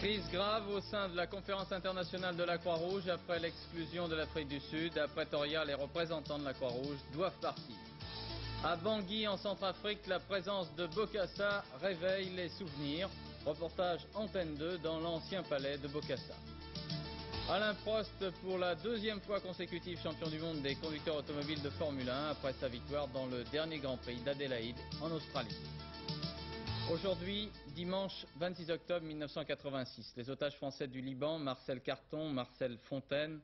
Crise grave au sein de la conférence internationale de la Croix-Rouge après l'exclusion de l'Afrique du Sud. À Pretoria, les représentants de la Croix-Rouge doivent partir. À Bangui, en Centrafrique, la présence de Bokassa réveille les souvenirs. Reportage Antenne 2 dans l'ancien palais de Bokassa. Alain Prost, pour la deuxième fois consécutive champion du monde des conducteurs automobiles de Formule 1 après sa victoire dans le dernier Grand Prix d'Adélaïde en Australie. Aujourd'hui, dimanche 26 octobre 1986, les otages français du Liban, Marcel Carton, Marcel Fontaine,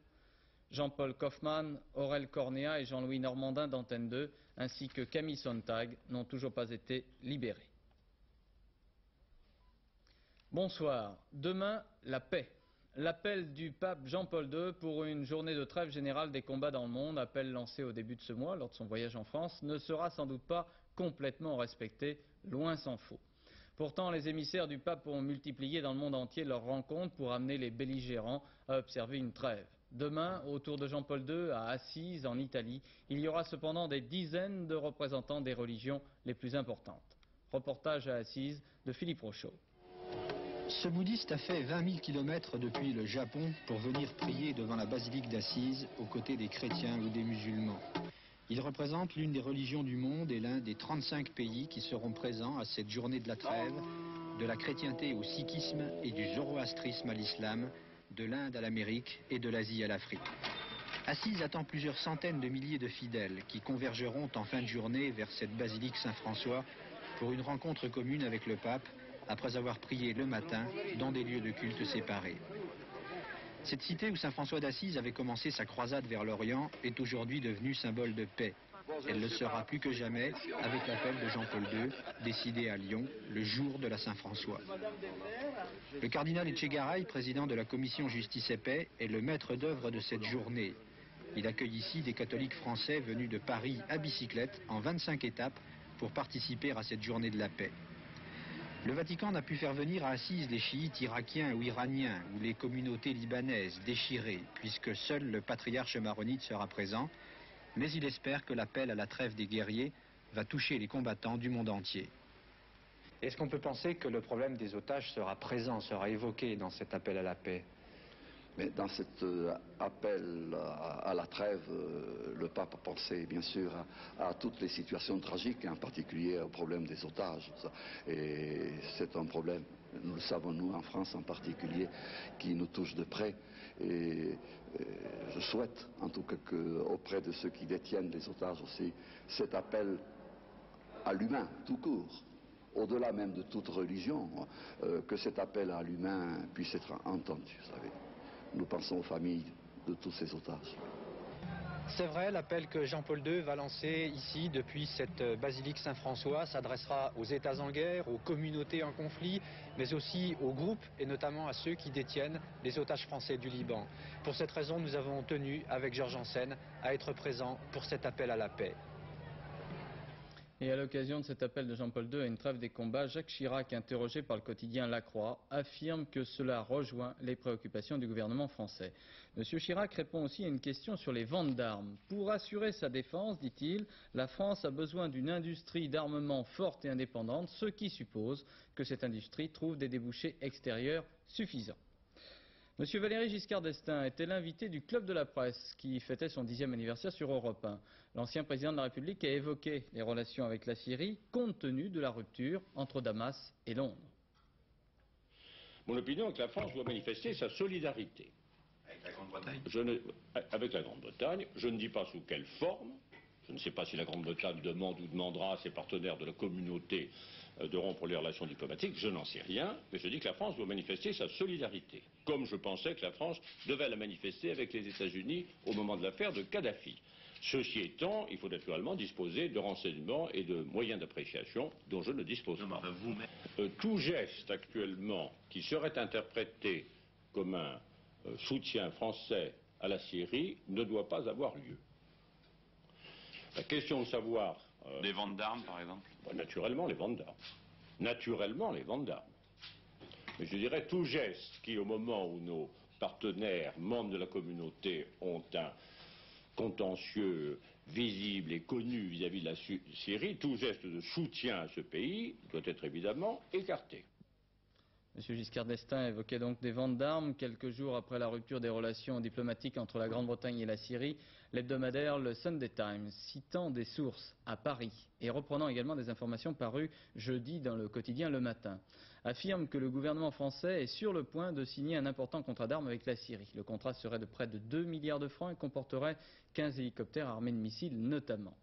Jean-Paul Kaufmann, Aurel Cornéa et Jean-Louis Normandin d'Antenne 2, ainsi que Camille Sontag, n'ont toujours pas été libérés. Bonsoir. Demain, la paix. L'appel du pape Jean-Paul II pour une journée de trêve générale des combats dans le monde, appel lancé au début de ce mois lors de son voyage en France, ne sera sans doute pas complètement respecté, loin s'en faut. Pourtant, les émissaires du pape ont multiplié dans le monde entier leurs rencontres pour amener les belligérants à observer une trêve. Demain, autour de Jean-Paul II, à Assise, en Italie, il y aura cependant des dizaines de représentants des religions les plus importantes. Reportage à Assise de Philippe Rochaud. Ce bouddhiste a fait 20 000 kilomètres depuis le Japon pour venir prier devant la basilique d'Assise aux côtés des chrétiens ou des musulmans. Il représente l'une des religions du monde et l'un des 35 pays qui seront présents à cette journée de la trêve, de la chrétienté au sikhisme et du zoroastrisme à l'islam, de l'Inde à l'Amérique et de l'Asie à l'Afrique. Assise attend plusieurs centaines de milliers de fidèles qui convergeront en fin de journée vers cette basilique Saint-François pour une rencontre commune avec le pape, après avoir prié le matin dans des lieux de culte séparés. Cette cité où saint François d'Assise avait commencé sa croisade vers l'Orient est aujourd'hui devenue symbole de paix. Elle le sera plus que jamais avec l'appel de Jean-Paul II, décidé à Lyon le jour de la Saint-François. Le cardinal Etchegaray, président de la commission Justice et Paix, est le maître d'œuvre de cette journée. Il accueille ici des catholiques français venus de Paris à bicyclette en 25 étapes pour participer à cette journée de la paix. Le Vatican n'a pu faire venir à Assise les chiites irakiens ou iraniens ou les communautés libanaises déchirées, puisque seul le patriarche maronite sera présent, mais il espère que l'appel à la trêve des guerriers va toucher les combattants du monde entier. Est-ce qu'on peut penser que le problème des otages sera présent, sera évoqué dans cet appel à la paix ? Mais dans cet appel à la trêve, le pape a pensé bien sûr à toutes les situations tragiques, en particulier au problème des otages. Et c'est un problème, nous le savons nous en France en particulier, qui nous touche de près. Et je souhaite en tout cas qu'auprès de ceux qui détiennent les otages aussi, cet appel à l'humain tout court, au-delà même de toute religion, que cet appel à l'humain puisse être entendu, vous savez. Nous pensons aux familles de tous ces otages. C'est vrai, l'appel que Jean-Paul II va lancer ici depuis cette basilique Saint-François s'adressera aux États en guerre, aux communautés en conflit, mais aussi aux groupes et notamment à ceux qui détiennent les otages français du Liban. Pour cette raison, nous avons tenu, avec Georges Janssen, à être présents pour cet appel à la paix. Et à l'occasion de cet appel de Jean-Paul II à une trêve des combats, Jacques Chirac, interrogé par le quotidien La Croix, affirme que cela rejoint les préoccupations du gouvernement français. Monsieur Chirac répond aussi à une question sur les ventes d'armes. Pour assurer sa défense, dit-il, la France a besoin d'une industrie d'armement forte et indépendante, ce qui suppose que cette industrie trouve des débouchés extérieurs suffisants. Monsieur Valéry Giscard d'Estaing était l'invité du Club de la Presse qui fêtait son 10e anniversaire sur Europe 1. L'ancien président de la République a évoqué les relations avec la Syrie compte tenu de la rupture entre Damas et Londres. Mon opinion est que la France doit manifester sa solidarité. Avec la Grande-Bretagne Avec la Grande-Bretagne, je ne dis pas sous quelle forme. Je ne sais pas si la Grande-Bretagne demande ou demandera à ses partenaires de la communauté de rompre les relations diplomatiques, je n'en sais rien, mais je dis que la France doit manifester sa solidarité, comme je pensais que la France devait la manifester avec les États-Unis au moment de l'affaire de Kadhafi. Ceci étant, il faut naturellement disposer de renseignements et de moyens d'appréciation dont je ne dispose pas. Tout geste actuellement qui serait interprété comme un soutien français à la Syrie ne doit pas avoir lieu. La question de savoir... Des ventes d'armes, par exemple? Naturellement, les ventes d'armes. Naturellement, les ventes d'armes. Mais je dirais tout geste qui, au moment où nos partenaires, membres de la communauté, ont un contentieux visible et connu vis-à-vis de la Syrie, tout geste de soutien à ce pays doit être évidemment écarté. M. Giscard d'Estaing évoquait donc des ventes d'armes. Quelques jours après la rupture des relations diplomatiques entre la Grande-Bretagne et la Syrie, l'hebdomadaire le Sunday Times, citant des sources à Paris et reprenant également des informations parues jeudi dans le quotidien Le Matin, affirme que le gouvernement français est sur le point de signer un important contrat d'armes avec la Syrie. Le contrat serait de près de 2 milliards de francs et comporterait 15 hélicoptères armés de missiles notamment.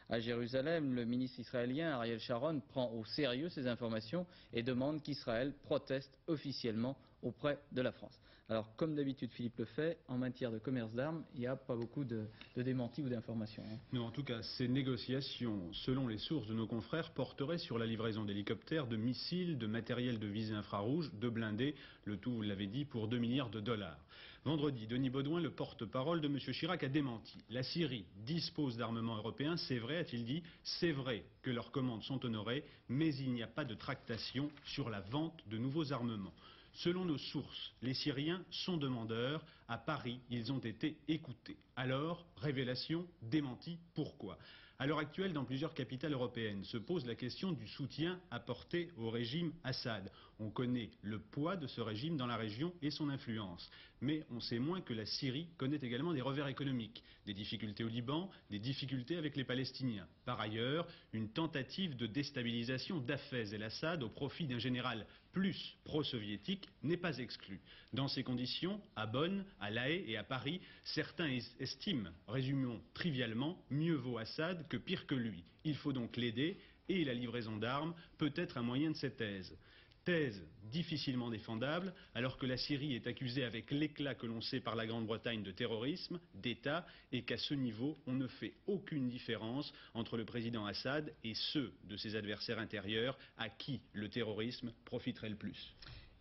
À Jérusalem, le ministre israélien Ariel Sharon prend au sérieux ces informations et demande qu'Israël proteste officiellement auprès de la France. Alors, comme d'habitude, Philippe le fait, en matière de commerce d'armes, il n'y a pas beaucoup de démentis ou d'informations. Non, en tout cas, ces négociations, selon les sources de nos confrères, porteraient sur la livraison d'hélicoptères, de missiles, de matériel de visée infrarouge, de blindés, le tout, vous l'avez dit, pour 2 milliards de dollars. Vendredi, Denis Baudouin, le porte-parole de M. Chirac, a démenti. La Syrie dispose d'armements européens, c'est vrai, a-t-il dit, c'est vrai que leurs commandes sont honorées, mais il n'y a pas de tractation sur la vente de nouveaux armements. Selon nos sources, les Syriens sont demandeurs. À Paris, ils ont été écoutés. Alors, révélation, démenti, pourquoi ? À l'heure actuelle, dans plusieurs capitales européennes, se pose la question du soutien apporté au régime Assad. On connaît le poids de ce régime dans la région et son influence. Mais on sait moins que la Syrie connaît également des revers économiques, des difficultés au Liban, des difficultés avec les Palestiniens. Par ailleurs, une tentative de déstabilisation d'Hafez el-Assad au profit d'un général plus pro-soviétique n'est pas exclue. Dans ces conditions, à Bonn, à La Haye et à Paris, certains estiment, résumons trivialement, mieux vaut Assad que pire que lui. Il faut donc l'aider et la livraison d'armes peut être un moyen de cette thèse. Thèse difficilement défendable, alors que la Syrie est accusée avec l'éclat que l'on sait par la Grande-Bretagne de terrorisme, d'État, et qu'à ce niveau, on ne fait aucune différence entre le président Assad et ceux de ses adversaires intérieurs à qui le terrorisme profiterait le plus.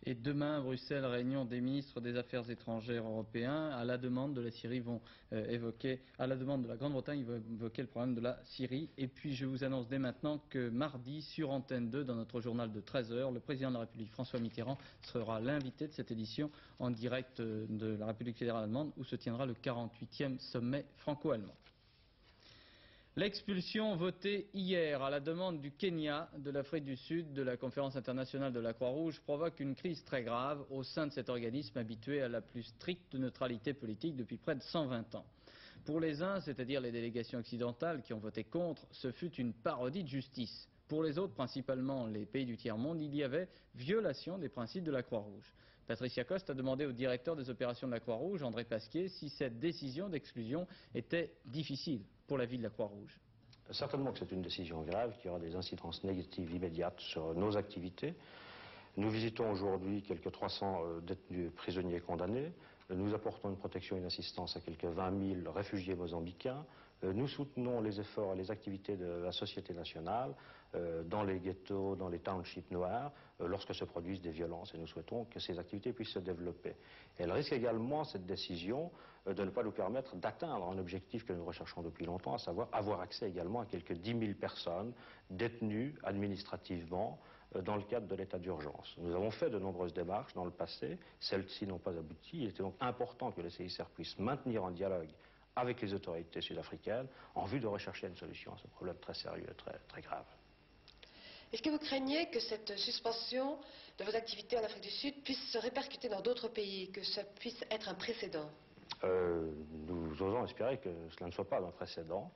Et demain, à Bruxelles, réunion des ministres des Affaires étrangères européens. À la demande de la Syrie, à la demande de la Grande-Bretagne, ils vont évoquer le problème de la Syrie. Et puis, je vous annonce dès maintenant que mardi, sur Antenne 2, dans notre journal de 13h, le président de la République, François Mitterrand, sera l'invité de cette édition en direct de la République fédérale allemande, où se tiendra le 48e sommet franco-allemand. L'expulsion votée hier à la demande du Kenya, de l'Afrique du Sud, de la Conférence internationale de la Croix-Rouge provoque une crise très grave au sein de cet organisme habitué à la plus stricte neutralité politique depuis près de 120 ans. Pour les uns, c'est-à-dire les délégations occidentales qui ont voté contre, ce fut une parodie de justice. Pour les autres, principalement les pays du tiers-monde, il y avait violation des principes de la Croix-Rouge. Patricia Coste a demandé au directeur des opérations de la Croix-Rouge, André Pasquier, si cette décision d'exclusion était difficile pour la vie de la Croix-Rouge. Certainement que c'est une décision grave qui aura des incidences négatives immédiates sur nos activités. Nous visitons aujourd'hui quelques 300 détenus prisonniers condamnés. Nous apportons une protection et une assistance à quelques 20 000 réfugiés mozambicains. Nous soutenons les efforts et les activités de la société nationale dans les ghettos, dans les townships noirs, lorsque se produisent des violences. Et nous souhaitons que ces activités puissent se développer. Elle risque également, cette décision, de ne pas nous permettre d'atteindre un objectif que nous recherchons depuis longtemps, à savoir avoir accès également à quelques 10 000 personnes détenues administrativement dans le cadre de l'état d'urgence. Nous avons fait de nombreuses démarches dans le passé, celles-ci n'ont pas abouti. Il était donc important que le CICR puisse maintenir un dialogue avec les autorités sud-africaines en vue de rechercher une solution à ce problème très sérieux et très grave. Est-ce que vous craignez que cette suspension de vos activités en Afrique du Sud puisse se répercuter dans d'autres pays, que ça puisse être un précédent? Nous osons espérer que cela ne soit pas un précédent.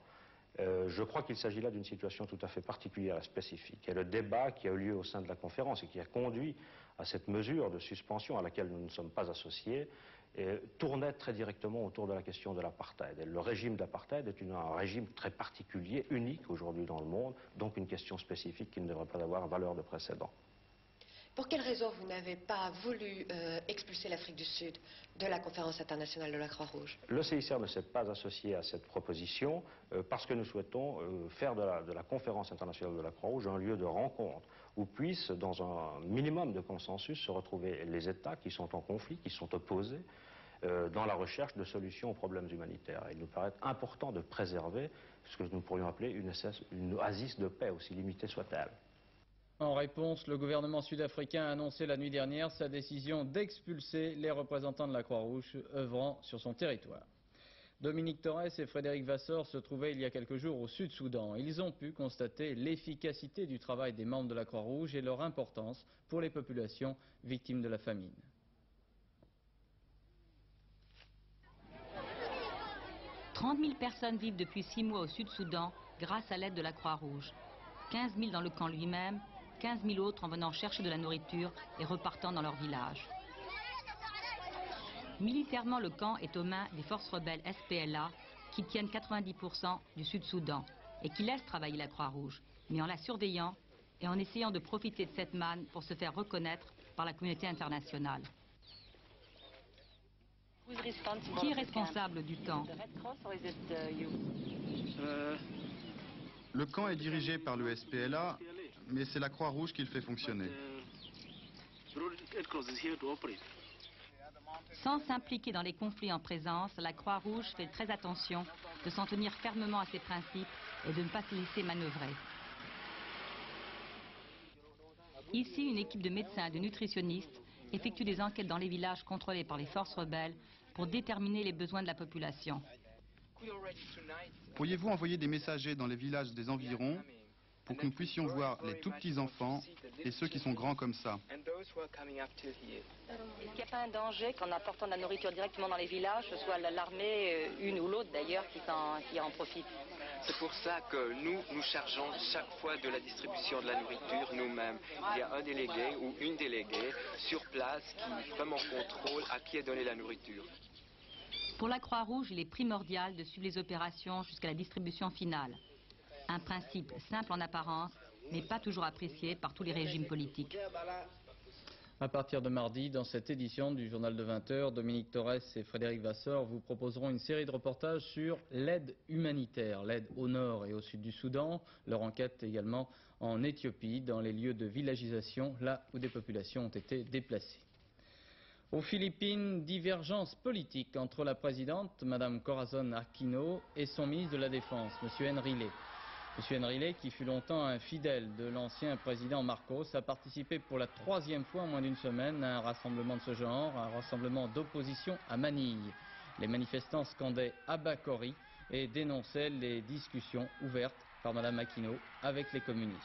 Je crois qu'il s'agit là d'une situation tout à fait particulière et spécifique. Et le débat qui a eu lieu au sein de la conférence et qui a conduit à cette mesure de suspension à laquelle nous ne sommes pas associés tournait très directement autour de la question de l'apartheid. Et le régime d'apartheid est un régime très particulier, unique aujourd'hui dans le monde, donc une question spécifique qui ne devrait pas avoir valeur de précédent. Pour quelle raison vous n'avez pas voulu expulser l'Afrique du Sud de la conférence internationale de la Croix-Rouge? Le CICR ne s'est pas associé à cette proposition parce que nous souhaitons faire de la conférence internationale de la Croix-Rouge un lieu de rencontre où puissent, dans un minimum de consensus, se retrouver les États qui sont en conflit, qui sont opposés, dans la recherche de solutions aux problèmes humanitaires. Il nous paraît important de préserver ce que nous pourrions appeler une oasis de paix, aussi limitée soit-elle. En réponse, le gouvernement sud-africain a annoncé la nuit dernière sa décision d'expulser les représentants de la Croix-Rouge œuvrant sur son territoire. Dominique Torres et Frédéric Vasseur se trouvaient il y a quelques jours au Sud-Soudan. Ils ont pu constater l'efficacité du travail des membres de la Croix-Rouge et leur importance pour les populations victimes de la famine. « 30 000 personnes vivent depuis 6 mois au Sud-Soudan grâce à l'aide de la Croix-Rouge. 15 000 dans le camp lui-même, 15 000 autres en venant chercher de la nourriture et repartant dans leur village. Militairement, le camp est aux mains des forces rebelles SPLA qui tiennent 90% du Sud-Soudan et qui laissent travailler la Croix-Rouge, mais en la surveillant et en essayant de profiter de cette manne pour se faire reconnaître par la communauté internationale. Qui est responsable du camp? Le camp est dirigé par le SPLA, mais c'est la Croix-Rouge qui le fait fonctionner. Sans s'impliquer dans les conflits en présence, la Croix-Rouge fait très attention de s'en tenir fermement à ses principes et de ne pas se laisser manœuvrer. Ici, une équipe de médecins et de nutritionnistes effectue des enquêtes dans les villages contrôlés par les forces rebelles pour déterminer les besoins de la population. Pourriez-vous envoyer des messagers dans les villages des environs pour que nous puissions voir les tout petits enfants et ceux qui sont grands comme ça? Est-ce qu'il n'y a pas un danger qu'en apportant de la nourriture directement dans les villages, ce soit l'armée, une ou l'autre d'ailleurs, qui en profite? C'est pour ça que nous chargeons chaque fois de la distribution de la nourriture nous-mêmes. Il y a un délégué ou une déléguée sur place qui vraiment contrôle à qui est donnée la nourriture. Pour la Croix-Rouge, il est primordial de suivre les opérations jusqu'à la distribution finale. Un principe simple en apparence, mais pas toujours apprécié par tous les régimes politiques. À partir de mardi, dans cette édition du journal de 20h, Dominique Torres et Frédéric Vasseur vous proposeront une série de reportages sur l'aide humanitaire, l'aide au nord et au sud du Soudan, leur enquête également en Éthiopie, dans les lieux de villagisation, là où des populations ont été déplacées. Aux Philippines, divergence politique entre la présidente, Mme Corazon Aquino, et son ministre de la Défense, M. Enrile. M. Enrile, qui fut longtemps un fidèle de l'ancien président Marcos, a participé pour la 3e fois en moins d'une semaine à un rassemblement de ce genre, un rassemblement d'opposition à Manille. Les manifestants scandaient Abba Kori et dénonçaient les discussions ouvertes par Mme Aquino avec les communistes.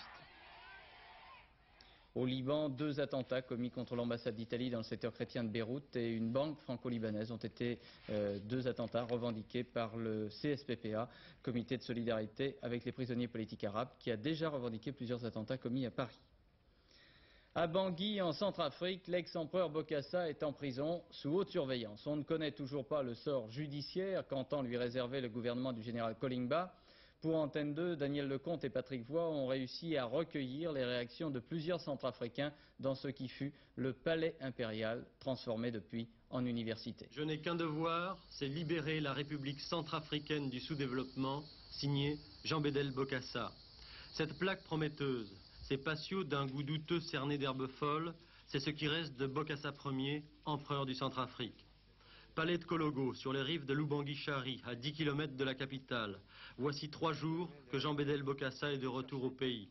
Au Liban, 2 attentats commis contre l'ambassade d'Italie dans le secteur chrétien de Beyrouth et une banque franco-libanaise ont été 2 attentats revendiqués par le CSPPA, Comité de solidarité avec les prisonniers politiques arabes, qui a déjà revendiqué plusieurs attentats commis à Paris. À Bangui, en Centrafrique, l'ex-empereur Bokassa est en prison sous haute surveillance. On ne connaît toujours pas le sort judiciaire qu'entend lui réserver le gouvernement du général Kolingba. Pour Antenne 2, Daniel Lecomte et Patrick Voix ont réussi à recueillir les réactions de plusieurs Centrafricains dans ce qui fut le palais impérial, transformé depuis en université. Je n'ai qu'un devoir, c'est libérer la République centrafricaine du sous-développement, signé Jean-Bédel Bokassa. Cette plaque prometteuse, ces patios d'un goût douteux cerné d'herbes folles, c'est ce qui reste de Bokassa Ier, empereur du Centrafrique. Palais de Kologo, sur les rives de l'Ubangi-Chari, à 10 km de la capitale. Voici 3 jours que Jean-Bédel Bokassa est de retour au pays.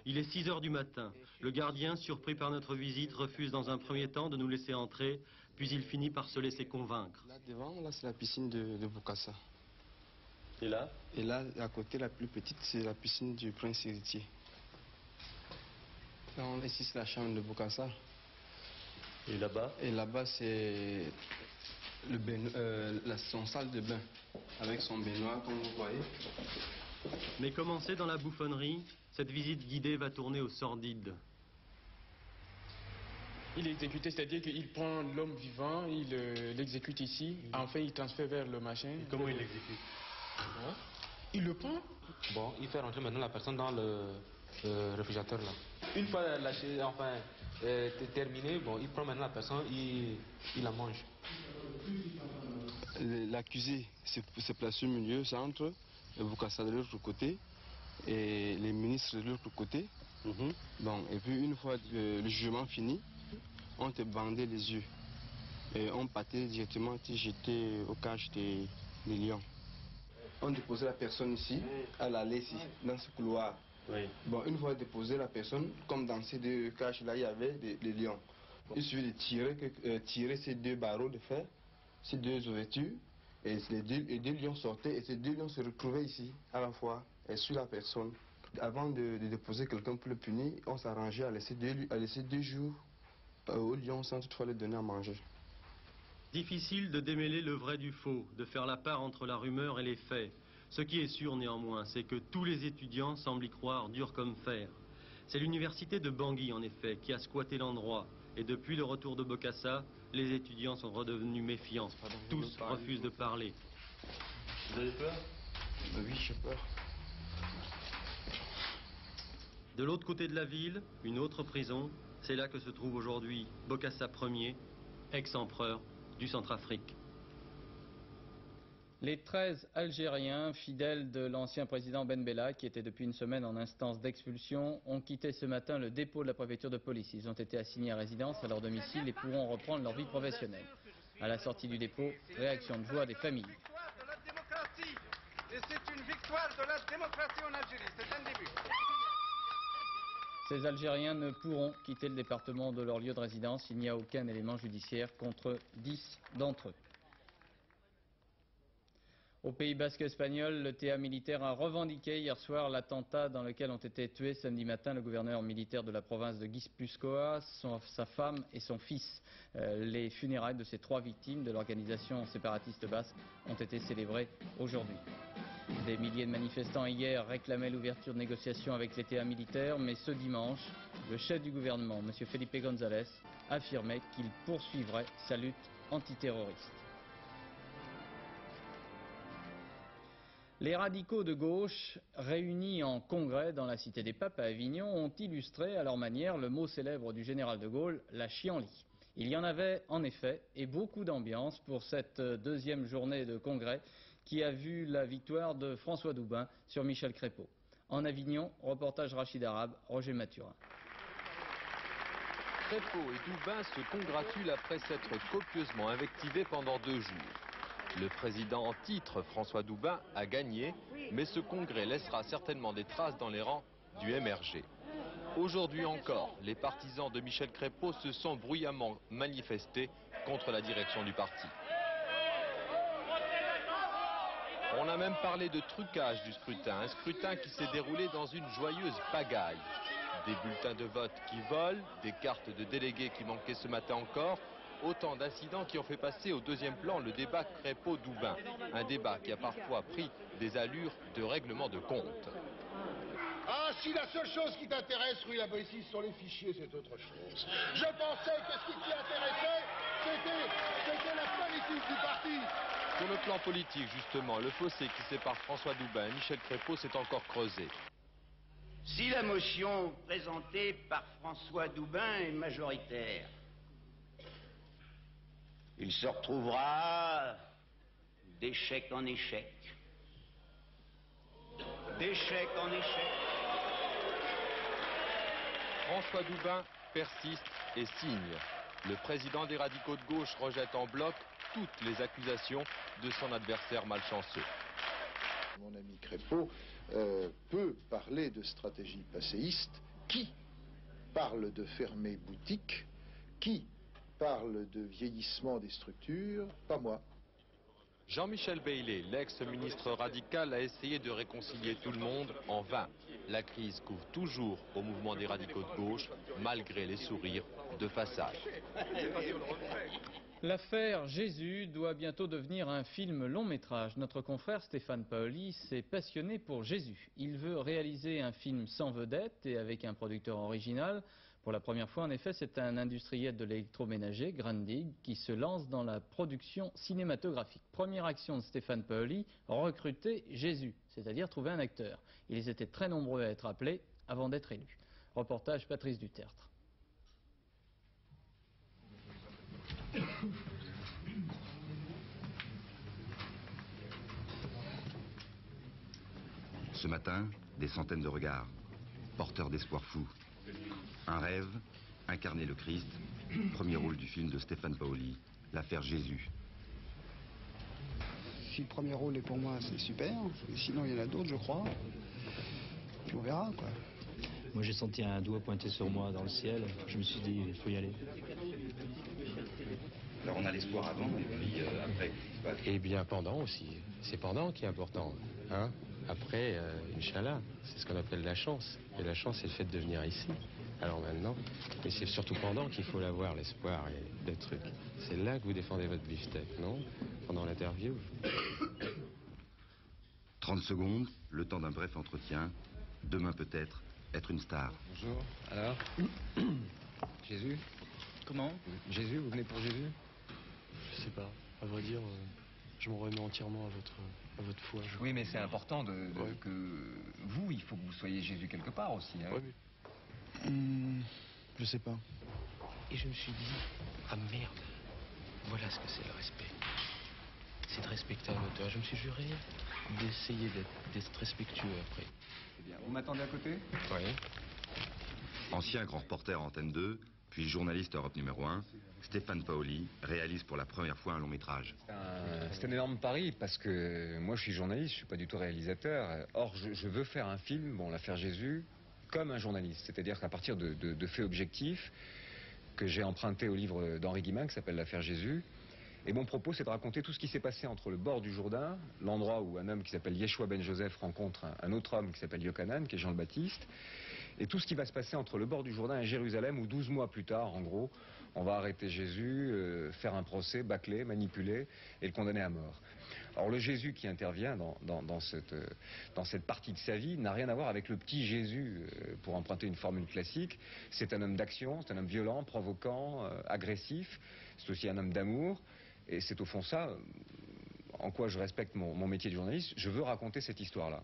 Il est 6 heures du matin. Le gardien, surpris par notre visite, refuse dans un premier temps de nous laisser entrer, puis il finit par se laisser convaincre. Là devant, là c'est la piscine de Bokassa. Et là? Et là, à côté, la plus petite, c'est la piscine du prince héritier. Ici, c'est la chambre de Bokassa. Et là-bas? Et là-bas, c'est son salle de bain, avec son baignoire, comme vous voyez. Mais commencé dans la bouffonnerie, cette visite guidée va tourner au sordide. Il est exécuté, c'est-à-dire qu'il prend l'homme vivant, il l'exécute ici, enfin il transfère vers le machin. Et comment il l'exécute? Il le prend. Bon, il fait rentrer maintenant la personne dans le réfrigérateur là. Une fois la chose terminée, bon, il prend maintenant la personne, il la mange. L'accusé se place au milieu, centre, Bokassa de l'autre côté et les ministres de l'autre côté. Bon, et puis une fois le jugement fini, on te bandait les yeux et on partait directement te jeter au cage des lions. On déposait la personne ici, à l'allée ici, dans ce couloir. Oui. Bon, une fois déposé la personne, comme dans ces 2 cages là, il y avait des lions. Il suffit de tirer ces 2 barreaux de fer, ces 2 ouvertures, Et les deux lions sortaient et ces deux lions se retrouvaient ici à la fois et sur la personne. Avant de déposer quelqu'un pour le punir, on s'arrangeait à laisser 2 jours au lion sans toutefois lui donner à manger. Difficile de démêler le vrai du faux, de faire la part entre la rumeur et les faits. Ce qui est sûr néanmoins, c'est que tous les étudiants semblent y croire dur comme fer. C'est l'université de Bangui en effet qui a squatté l'endroit. Et depuis le retour de Bokassa, les étudiants sont redevenus méfiants. Tous refusent de parler. Vous avez peur? Oui, j'ai peur. De l'autre côté de la ville, une autre prison. C'est là que se trouve aujourd'hui Bokassa Ier, ex-empereur du Centrafrique. Les 13 Algériens, fidèles de l'ancien président Ben Bella, qui était depuis une semaine en instance d'expulsion, ont quitté ce matin le dépôt de la préfecture de police. Ils ont été assignés à résidence à leur domicile et pourront reprendre leur vie professionnelle. À la sortie du dépôt, réaction de joie des familles. Et c'est une victoire de la démocratie en Algérie, c'est un début. Ces Algériens ne pourront quitter le département de leur lieu de résidence. Il n'y a aucun élément judiciaire contre 10 d'entre eux. Au Pays basque espagnol, le TA militaire a revendiqué hier soir l'attentat dans lequel ont été tués samedi matin le gouverneur militaire de la province de Guipuscoa, sa femme et son fils. Les funérailles de ces 3 victimes de l'organisation séparatiste basque ont été célébrées aujourd'hui. Des milliers de manifestants hier réclamaient l'ouverture de négociations avec les TA militaires, mais ce dimanche, le chef du gouvernement, M. Felipe González, affirmait qu'il poursuivrait sa lutte antiterroriste. Les radicaux de gauche, réunis en congrès dans la Cité des Papes à Avignon, ont illustré à leur manière le mot célèbre du général de Gaulle, la chienlit. Il y en avait en effet, et beaucoup d'ambiance pour cette deuxième journée de congrès qui a vu la victoire de François Doubin sur Michel Crépeau. En Avignon, reportage Rachid Arabe, Roger Mathurin. Crépeau et Doubin se congratulent après s'être copieusement invectivés pendant 2 jours. Le président en titre, François Doubin, a gagné, mais ce congrès laissera certainement des traces dans les rangs du MRG. Aujourd'hui encore, les partisans de Michel Crépeau se sont bruyamment manifestés contre la direction du parti. On a même parlé de trucage du scrutin, un scrutin qui s'est déroulé dans une joyeuse pagaille. Des bulletins de vote qui volent, des cartes de délégués qui manquaient ce matin encore, autant d'incidents qui ont fait passer au deuxième plan le débat Crépeau-Doubin. Un débat qui a parfois pris des allures de règlement de compte. Ah, si la seule chose qui t'intéresse, Rue Abrécis, sont les fichiers, c'est autre chose. Je pensais que ce qui t'y intéressait, c'était la politique du parti. Sur le plan politique, justement, le fossé qui sépare François Doubin et Michel Crépeau s'est encore creusé. Si la motion présentée par François Doubin est majoritaire, il se retrouvera d'échec en échec. D'échec en échec. François Doubin persiste et signe. Le président des radicaux de gauche rejette en bloc toutes les accusations de son adversaire malchanceux. Mon ami Crépeau peut parler de stratégie passéiste. Qui parle de fermer boutique? Qui parle de vieillissement des structures? Pas moi. Jean-Michel Bailey, l'ex-ministre radical, a essayé de réconcilier tout le monde en vain. La crise couvre toujours au mouvement des radicaux de gauche, malgré les sourires de façade. L'affaire Jésus doit bientôt devenir un film long métrage. Notre confrère Stéphane Paoli s'est passionné pour Jésus. Il veut réaliser un film sans vedette et avec un producteur original. Pour la première fois, en effet, c'est un industriel de l'électroménager, Grundig, qui se lance dans la production cinématographique. Première action de Stéphane Paoli, recruter Jésus, c'est-à-dire trouver un acteur. Ils étaient très nombreux à être appelés avant d'être élus. Reportage Patrice Dutertre. Ce matin, des centaines de regards, porteurs d'espoir fou. Un rêve, incarner le Christ, premier rôle du film de Stéphane Paoli, l'affaire Jésus. Si le premier rôle est pour moi, c'est super. Sinon, il y en a d'autres, je crois. Puis on verra, quoi. Moi, j'ai senti un doigt pointé sur moi dans le ciel. Je me suis dit, il faut y aller. Alors on a l'espoir avant et puis après. Et bien pendant aussi. C'est pendant qui est important. Hein? Après, Inch'Allah, c'est ce qu'on appelle la chance. Et la chance, c'est le fait de venir ici. Alors maintenant, mais c'est surtout pendant qu'il faut l'avoir, l'espoir et le truc. C'est là que vous défendez votre beefsteak, non? Pendant l'interview. 30 secondes, le temps d'un bref entretien. Demain peut-être, être une star. Bonjour. Alors Jésus? Comment? Jésus, vous venez pour Jésus? Je sais pas. À vrai dire, je m'en remets entièrement à votre foi. Oui, mais c'est important que vous, il faut que vous soyez Jésus quelque part aussi. Hein. Ouais, mais... je sais pas. Et je me suis dit, ah merde, voilà ce que c'est le respect. C'est de respecter un auteur. Je me suis juré d'essayer d'être respectueux après. Eh bien, vous m'attendez à côté? Oui. Ancien grand reporter Antenne 2, puis journaliste Europe numéro 1, Stéphane Paoli réalise pour la première fois un long métrage. C'est un énorme pari parce que moi je suis journaliste, je suis pas du tout réalisateur. Or je veux faire un film, bon l'affaire Jésus, comme un journaliste. C'est-à-dire qu'à partir de faits objectifs que j'ai empruntés au livre d'Henri Guimin qui s'appelle L'affaire Jésus. Et mon propos, c'est de raconter tout ce qui s'est passé entre le bord du Jourdain, l'endroit où un homme qui s'appelle Yeshua ben Joseph rencontre un autre homme qui s'appelle Yochanan, qui est Jean le Baptiste, et tout ce qui va se passer entre le bord du Jourdain et Jérusalem, où 12 mois plus tard, en gros, on va arrêter Jésus, faire un procès, bâcler, manipuler et le condamner à mort. Alors le Jésus qui intervient dans cette partie de sa vie n'a rien à voir avec le petit Jésus, pour emprunter une formule classique. C'est un homme d'action, c'est un homme violent, provoquant, agressif, c'est aussi un homme d'amour. Et c'est au fond ça, en quoi je respecte mon métier de journaliste. Je veux raconter cette histoire-là.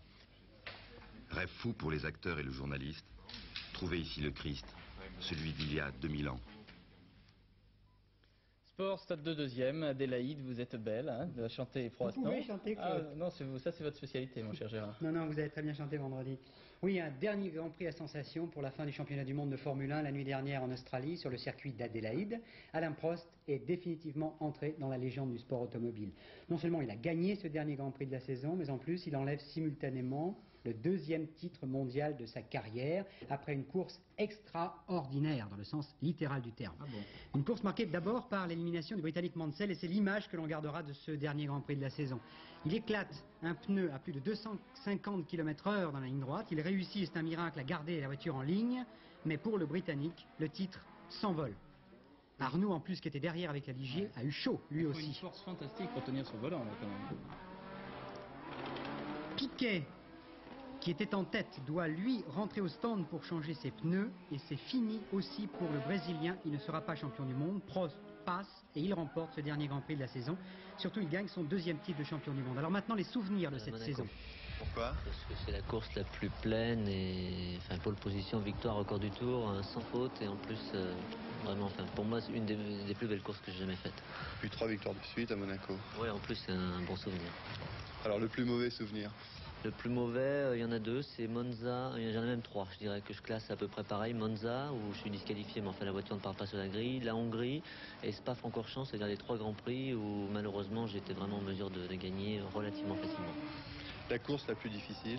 Rêve fou pour les acteurs et le journaliste. Trouver ici le Christ, celui d'il y a 2000 ans. Sport, Stade de deuxième, Adélaïde, vous êtes belle, hein, de chanter Prost, Vous pouvez chanter, Claude. Ah, non, ça c'est votre spécialité, mon cher Gérard. Non, vous avez très bien chanté vendredi. Oui, un dernier Grand Prix à sensation pour la fin du championnat du monde de Formule 1 la nuit dernière en Australie sur le circuit d'Adélaïde. Alain Prost est définitivement entré dans la légende du sport automobile. Non seulement il a gagné ce dernier Grand Prix de la saison, mais en plus il enlève simultanément le deuxième titre mondial de sa carrière après une course extraordinaire dans le sens littéral du terme. Ah bon. Une course marquée d'abord par l'élimination du Britannique Mansell et c'est l'image que l'on gardera de ce dernier Grand Prix de la saison. Il éclate un pneu à plus de 250 km/h dans la ligne droite, il réussit, c'est un miracle, à garder la voiture en ligne, mais pour le Britannique, le titre s'envole. Arnoux, en plus, qui était derrière avec la Ligier, a eu chaud, lui aussi. Il faut une force fantastique pour tenir son volant, là, quand même. Piquet, qui était en tête, doit lui rentrer au stand pour changer ses pneus. Et c'est fini aussi pour le Brésilien. Il ne sera pas champion du monde. Prost passe et il remporte ce dernier Grand Prix de la saison. Surtout, il gagne son deuxième titre de champion du monde. Alors maintenant, les souvenirs de cette Monaco. saison. Pourquoi? Parce que c'est la course la plus pleine et enfin pole position, victoire, record du tour, sans faute et en plus vraiment, enfin pour moi c'est une des plus belles courses que j'ai jamais faites. Puis 3 victoires de suite à Monaco. Oui, en plus c'est un bon souvenir. Alors le plus mauvais souvenir? Le plus mauvais, il y en a deux, c'est Monza, j'en ai même trois, je dirais que je classe à peu près pareil. Monza, où je suis disqualifié, mais enfin la voiture ne part pas sur la grille. La Hongrie et Spa-Francorchamps, c'est-à-dire les trois grands prix où malheureusement j'étais vraiment en mesure de gagner relativement facilement. La course la plus difficile?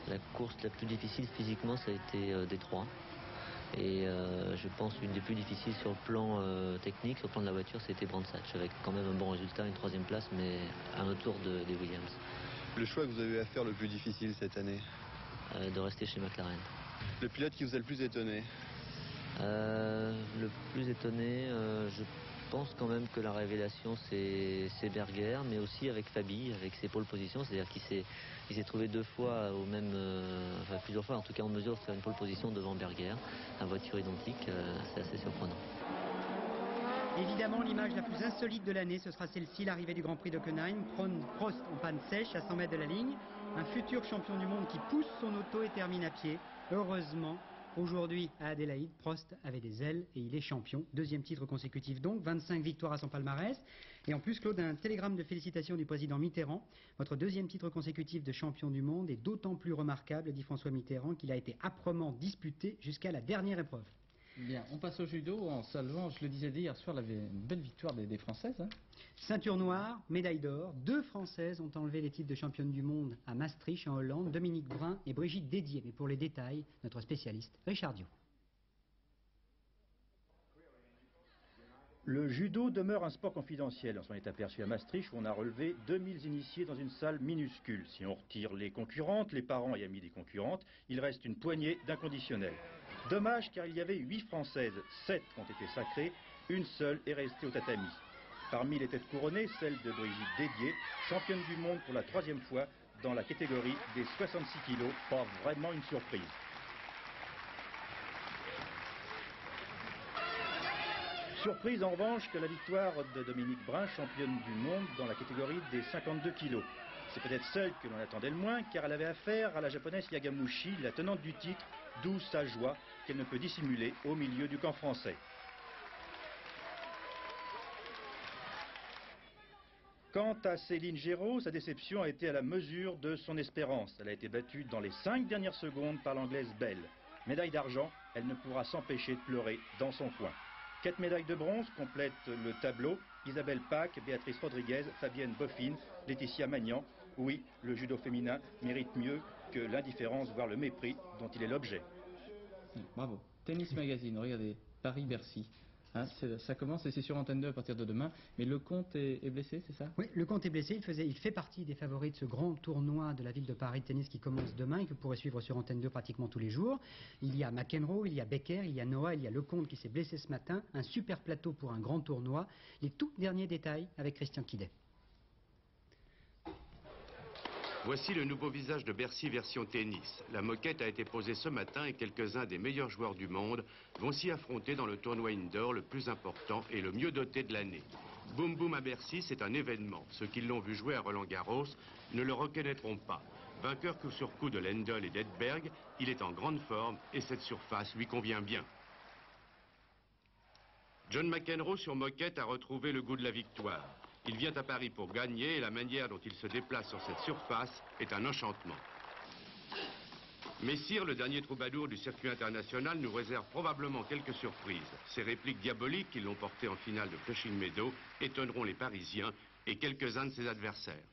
La course la plus difficile physiquement, ça a été Détroit. Et je pense une des plus difficiles sur le plan technique, sur le plan de la voiture, c'était Brands Hatch, avec quand même un bon résultat, une troisième place, mais à un tour des Williams. Le choix que vous avez à faire le plus difficile cette année? De rester chez McLaren. Le pilote qui vous a le plus étonné? Le plus étonné, je pense quand même que la révélation c'est Berger, mais aussi avec Fabi, avec ses pole positions, c'est-à-dire qu'il s'est trouvé deux fois au même, enfin plusieurs fois en tout cas en mesure de faire une pole position devant Berger, à voiture identique, c'est assez surprenant. Évidemment, l'image la plus insolite de l'année, ce sera celle-ci, l'arrivée du Grand Prix d'Hockenheim. Prost en panne sèche à 100 mètres de la ligne. Un futur champion du monde qui pousse son auto et termine à pied. Heureusement, aujourd'hui à Adélaïde, Prost avait des ailes et il est champion. Deuxième titre consécutif donc, 25 victoires à son palmarès. Et en plus, Claude, un télégramme de félicitations du président Mitterrand. Votre deuxième titre consécutif de champion du monde est d'autant plus remarquable, dit François Mitterrand, qu'il a été âprement disputé jusqu'à la dernière épreuve. Bien, on passe au judo en saluant, je le disais hier soir, une belle victoire des Françaises. Hein. Ceinture noire, médaille d'or. Deux Françaises ont enlevé les titres de championne du monde à Maastricht en Hollande, Dominique Brun et Brigitte Dédier. Mais pour les détails, notre spécialiste Richard Dio. Le judo demeure un sport confidentiel. On s'en est aperçu à Maastricht où on a relevé 2000 initiés dans une salle minuscule. Si on retire les concurrentes, les parents et amis des concurrentes, il reste une poignée d'inconditionnels. Dommage car il y avait 8 Françaises, 7 ont été sacrées, une seule est restée au tatami. Parmi les têtes couronnées, celle de Brigitte Dédier, championne du monde pour la 3e fois dans la catégorie des 66 kilos. Pas vraiment une surprise. Surprise en revanche que la victoire de Dominique Brun, championne du monde dans la catégorie des 52 kilos. C'est peut-être celle que l'on attendait le moins car elle avait affaire à la japonaise Yagamushi, la tenante du titre, d'où sa joie qu'elle ne peut dissimuler au milieu du camp français. Quant à Céline Géraud, sa déception a été à la mesure de son espérance. Elle a été battue dans les 5 dernières secondes par l'anglaise Bell. Médaille d'argent, elle ne pourra s'empêcher de pleurer dans son coin. 4 médailles de bronze complètent le tableau. Isabelle Pack, Béatrice Rodriguez, Fabienne Boffin, Laetitia Magnan. Oui, le judo féminin mérite mieux que l'indifférence, voire le mépris dont il est l'objet. Bravo. Tennis Magazine, regardez, Paris-Bercy. Hein, ça commence et c'est sur Antenne 2 à partir de demain. Mais Lecomte est blessé, c'est ça? Oui, Lecomte est blessé. Il fait partie des favoris de ce grand tournoi de la ville de Paris de tennis qui commence demain et que vous pourrez suivre sur Antenne 2 pratiquement tous les jours. Il y a McEnroe, il y a Becker, il y a Noah, il y a Lecomte qui s'est blessé ce matin. Un super plateau pour un grand tournoi. Les tout derniers détails avec Christian Quidet. Voici le nouveau visage de Bercy version tennis. La moquette a été posée ce matin et quelques-uns des meilleurs joueurs du monde vont s'y affronter dans le tournoi indoor le plus important et le mieux doté de l'année. Boum Boum à Bercy, c'est un événement. Ceux qui l'ont vu jouer à Roland-Garros ne le reconnaîtront pas. Vainqueur coup sur coup de Lendl et d'Edberg, il est en grande forme et cette surface lui convient bien. John McEnroe sur moquette a retrouvé le goût de la victoire. Il vient à Paris pour gagner et la manière dont il se déplace sur cette surface est un enchantement. Messire, le dernier troubadour du circuit international, nous réserve probablement quelques surprises. Ces répliques diaboliques qui l'ont porté en finale de Flushing Meadows étonneront les Parisiens et quelques-uns de ses adversaires.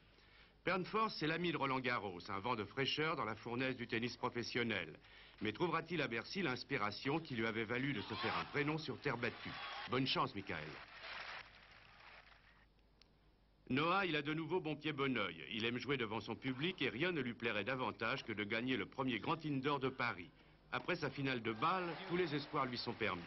Pernfors, c'est l'ami de Roland Garros, un vent de fraîcheur dans la fournaise du tennis professionnel. Mais trouvera-t-il à Bercy l'inspiration qui lui avait valu de se faire un prénom sur terre battue? Bonne chance, Michael. Noah, il a de nouveau bon pied bon oeil. Il aime jouer devant son public et rien ne lui plairait davantage que de gagner le premier grand indoor de Paris. Après sa finale de Bâle, tous les espoirs lui sont permis.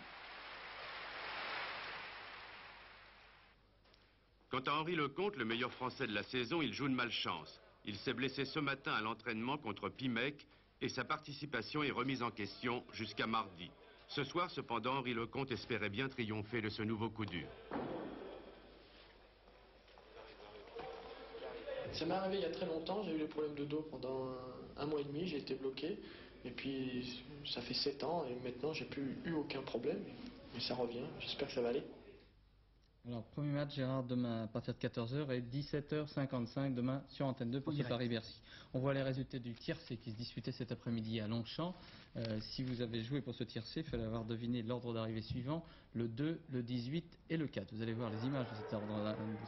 Quant à Henri Lecomte, le meilleur français de la saison, il joue de malchance. Il s'est blessé ce matin à l'entraînement contre Pimec et sa participation est remise en question jusqu'à mardi. Ce soir, cependant, Henri Lecomte espérait bien triompher de ce nouveau coup dur. Ça m'est arrivé il y a très longtemps, j'ai eu des problèmes de dos pendant un mois et demi, j'ai été bloqué. Et puis ça fait 7 ans et maintenant j'ai plus eu aucun problème. Mais ça revient, j'espère que ça va aller. Alors, premier match, Gérard, demain à partir de 14h et 17h55 demain sur Antenne 2 pour ce Paris-Bercy. On voit les résultats du tiercé qui se disputait cet après-midi à Longchamp. Si vous avez joué pour ce tiercé, il fallait avoir deviné l'ordre d'arrivée suivant, le 2, le 18 et le 4. Vous allez voir les images de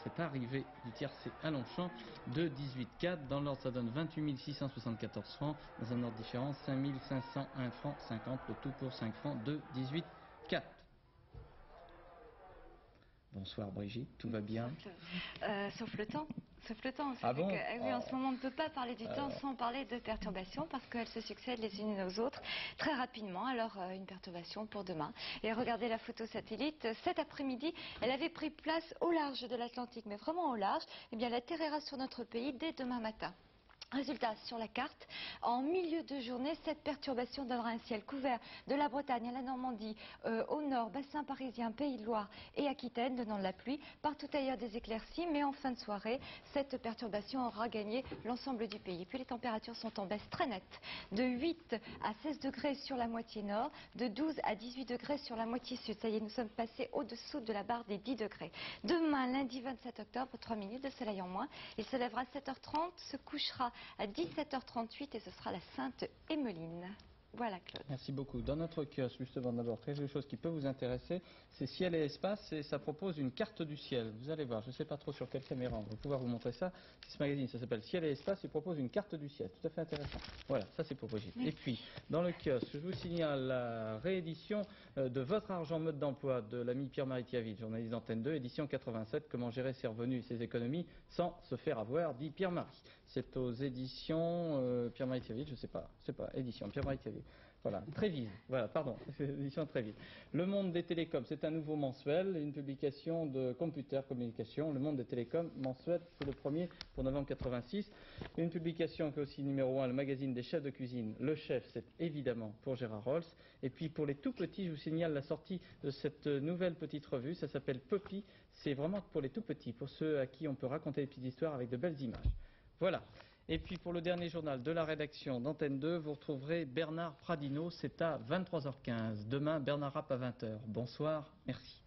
cette arrivée du tiercé à Longchamp. 2, 18, 4. Dans l'ordre, ça donne 28 674 francs. Dans un ordre différent, 5 501 francs 50. Le tout pour 5 francs. 2, 18, 4. Bonsoir Brigitte, tout va bien? Sauf le temps. Sauf le temps. Ah bon? Oui, en ce moment, on ne peut pas parler du temps sans parler de perturbations parce qu'elles se succèdent les unes aux autres très rapidement. Alors, une perturbation pour demain. Et regardez la photo satellite. Cet après-midi, elle avait pris place au large de l'Atlantique, mais vraiment au large. Eh bien, elle atterrira sur notre pays dès demain matin. Résultat, sur la carte, en milieu de journée, cette perturbation donnera un ciel couvert de la Bretagne à la Normandie, au nord, bassin parisien, Pays de Loire et Aquitaine, donnant de la pluie. Partout ailleurs des éclaircies, mais en fin de soirée, cette perturbation aura gagné l'ensemble du pays. Et puis les températures sont en baisse très nette, de 8 à 16 degrés sur la moitié nord, de 12 à 18 degrés sur la moitié sud. Ça y est, nous sommes passés au-dessous de la barre des 10 degrés. Demain, lundi 27 octobre, 3 minutes de soleil en moins. Il se lèvera à 7h30, se couchera à 17h38 et ce sera la Sainte Emmeline. Voilà, Claude. Merci beaucoup. Dans notre kiosque, justement, d'abord, quelque chose qui peut vous intéresser, c'est Ciel et Espace, et ça propose une carte du ciel. Vous allez voir, je ne sais pas trop sur quelle caméra, on va pouvoir vous montrer ça. Ce magazine, ça s'appelle Ciel et Espace, il propose une carte du ciel. Tout à fait intéressant. Voilà, ça c'est pour Brigitte. Et puis, dans le kiosque, je vous signale la réédition de Votre argent, mode d'emploi de l'ami Pierre-Marie Thiavit, journaliste d'Antenne 2, édition 87, comment gérer ses revenus et ses économies sans se faire avoir, dit Pierre-Marie. C'est aux éditions Pierre-Marie Thiavit, je sais pas, édition Pierre-Marie Thiavit. Voilà, Trévise, voilà, pardon, édition Trévise. Le Monde des Télécoms, c'est un nouveau mensuel, une publication de Computer Communication. Le Monde des Télécoms, mensuel, c'est le premier pour novembre 86. Une publication qui est aussi numéro 1, le magazine des chefs de cuisine. Le chef, c'est évidemment pour Gérard Rolls. Et puis pour les tout petits, je vous signale la sortie de cette nouvelle petite revue, ça s'appelle Poppy. C'est vraiment pour les tout petits, pour ceux à qui on peut raconter des petites histoires avec de belles images. Voilà. Et puis pour le dernier journal de la rédaction d'Antenne 2, vous retrouverez Bernard Pradino, c'est à 23h15. Demain, Bernard Rapp à 20h. Bonsoir, merci.